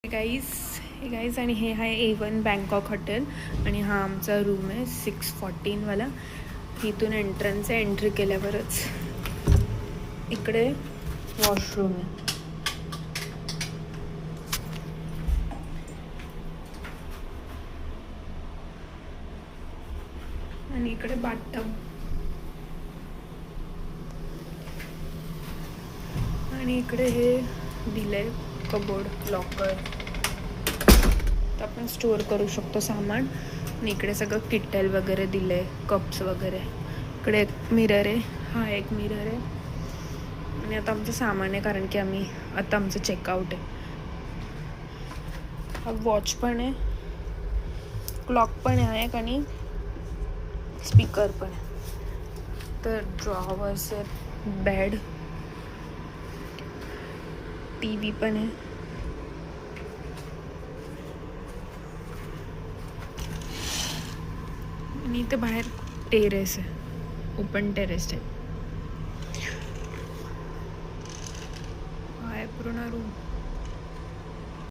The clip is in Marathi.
गाईज आणि हे आहे A1 बँकॉक हॉटेल आणि हा आमचा रूम आहे 614 वाला. इथून एंट्रन्स आहे. एंट्री केल्यावरच इकडे वॉशरूम आहे. आणि इकडे बाथटब आणि इकडे हे दिलंय कबोर्ड लॉकर, तर आपण स्टोअर करू शकतो सामान. आणि इकडे सगळं किटल वगैरे दिलंय, कप्स वगैरे. इकडे एक मिरर आहे, हा एक मिरर आहे. आणि आता आमचं सामान आहे कारण की आता आमचं चेकआउट आहे. हा वॉच पण आहे, क्लॉक पण आहे आणि स्पीकर पण आहे. तर ड्रॉवर्स आहे, बेड, TV पण आहे. आणि इथे बाहेर टेरेस आहे, ओपन टेरेस आहे. हा आहे पूर्ण रूम.